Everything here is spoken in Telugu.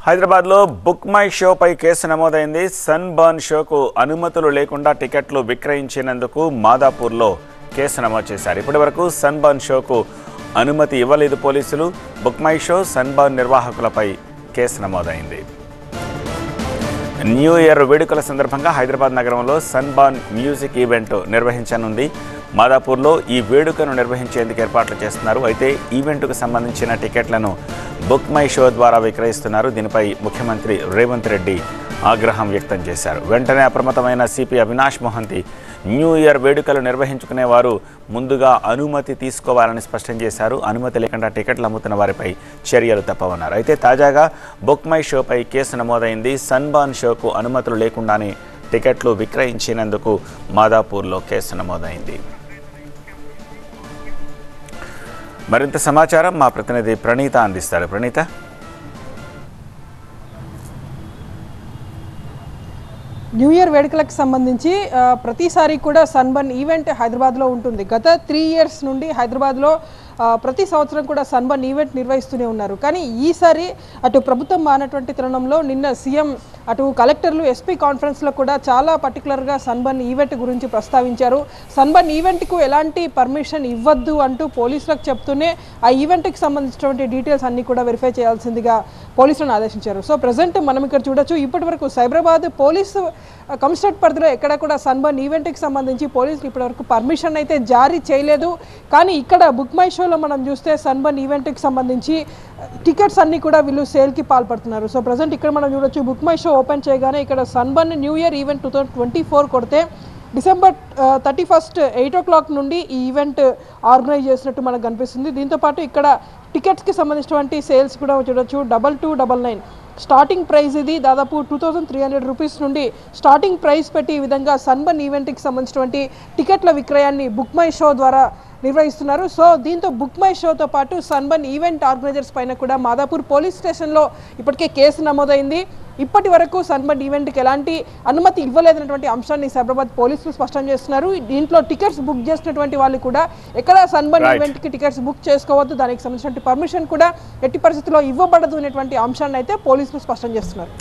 హైదరాబాద్లో బుక్ మై షోపై కేసు నమోదైంది. సన్ బర్న్ షోకు అనుమతులు లేకుండా టికెట్లు విక్రయించినందుకు మాదాపూర్లో కేసు నమోదు చేశారు. ఇప్పటివరకు సన్ బర్న్ షోకు అనుమతి ఇవ్వలేదు పోలీసులు. Book My Show, Sunburn నిర్వాహకులపై కేసు నమోదైంది. న్యూ ఇయర్ వేడుకల సందర్భంగా హైదరాబాద్ నగరంలో సన్ బర్న్ మ్యూజిక్ ఈవెంట్ నిర్వహించనుంది. మాదాపూర్లో ఈ వేడుకను నిర్వహించేందుకు ఏర్పాట్లు చేస్తున్నారు. అయితే ఈవెంట్కు సంబంధించిన టికెట్లను బుక్ మై షో ద్వారా విక్రయిస్తున్నారు. దీనిపై ముఖ్యమంత్రి రేవంత్ రెడ్డి ఆగ్రహం వ్యక్తం చేశారు. వెంటనే అప్రమత్తమైన CP Avinash Mohanty new year వేడుకలు నిర్వహించుకునేవారు ముందుగా అనుమతి తీసుకోవాలని స్పష్టం చేశారు. అనుమతి లేకుండా టికెట్లు అమ్ముతున్న వారిపై చర్యలు తప్పవన్నారు. అయితే తాజాగా బుక్ మై షోపై కేసు నమోదైంది. సన్ బర్న్ షోకు అనుమతులు లేకుండానే టికెట్లు విక్రయించినందుకు మాదాపూర్లో కేసు నమోదైంది. మరింత సమాచారం మా ప్రతినిధి ప్రణీత అందిస్తారు. ప్రణీత, న్యూ ఇయర్ వేడుకలకు సంబంధించి ప్రతిసారి కూడా సన్ బర్న్ ఈవెంట్ హైదరాబాద్లో ఉంటుంది. గత 3 years నుండి హైదరాబాద్లో ప్రతి సంవత్సరం కూడా సన్ బర్న్ ఈవెంట్ నిర్వహిస్తూనే ఉన్నారు. కానీ ఈసారి అటు ప్రభుత్వం మానటువంటి తరుణంలో నిన్న సీఎం అటు కలెక్టర్లు ఎస్పీ కాన్ఫరెన్స్లో కూడా చాలా పర్టికులర్గా సన్ బర్న్ ఈవెంట్ గురించి ప్రస్తావించారు. సన్ బర్న్ ఈవెంట్కు ఎలాంటి పర్మిషన్ ఇవ్వద్దు అంటూ పోలీసులకు చెప్తూనే ఆ ఈవెంట్కి సంబంధించినటువంటి డీటెయిల్స్ అన్నీ కూడా వెరిఫై చేయాల్సిందిగా పోలీసులను ఆదేశించారు. సో ప్రజెంట్ మనం ఇక్కడ చూడొచ్చు, ఇప్పటి వరకు సైబరాబాద్ పోలీసు కమిషనరేట్ పరిధిలో ఎక్కడ కూడా సన్ బర్న్ ఈవెంట్కి సంబంధించి పోలీసులు ఇప్పటివరకు పర్మిషన్ అయితే జారీ చేయలేదు. కానీ ఇక్కడ బుక్ మై షోలో మనం చూస్తే సన్ బర్న్ ఈవెంట్కి సంబంధించి టికెట్స్ అన్నీ కూడా వీళ్ళు సేల్కి పాల్పడుతున్నారు. సో ప్రజెంట్ ఇక్కడ మనం చూడొచ్చు, బుక్ మై షో ఓపెన్ చేయగానే ఇక్కడ Sunburn new year event 2024 కొడితే December 31st 8 o'clock నుండి ఈ ఈవెంట్ ఆర్గనైజ్ చేసినట్టు మనకు కనిపిస్తుంది. దీంతోపాటు ఇక్కడ టికెట్స్కి సంబంధించినటువంటి సేల్స్ కూడా చూడొచ్చు. 2299 స్టార్టింగ్ ప్రైస్, ఇది దాదాపు 2300 రూపీస్ నుండి స్టార్టింగ్ ప్రైస్ పెట్టి ఈ విధంగా సన్ బర్న్ ఈవెంట్కి సంబంధించినటువంటి టికెట్ల విక్రయాన్ని బుక్ మై షో ద్వారా నిర్వహిస్తున్నారు. సో దీంతో బుక్ మై షోతో పాటు సన్ బర్న్ ఈవెంట్ ఆర్గనైజర్స్ పైన కూడా మాదాపూర్ పోలీస్ స్టేషన్లో ఇప్పటికే కేసు నమోదైంది. ఇప్పటి వరకు సన్ బర్న్ ఈవెంట్కి ఎలాంటి అనుమతి ఇవ్వలేదన్నటువంటి అంశాన్ని సైబరాబాద్ పోలీసులు స్పష్టం చేస్తున్నారు. దీంట్లో టికెట్స్ బుక్ చేసినటువంటి వాళ్ళు కూడా ఎక్కడ సన్ బర్న్ ఈవెంట్కి టికెట్స్ బుక్ చేసుకోవద్దు, దానికి సంబంధించిన పర్మిషన్ కూడా ఎట్టి పరిస్థితుల్లో ఇవ్వబడదు అనేటువంటి అంశాన్ని అయితే పోలీసులు స్పష్టం చేస్తున్నారు.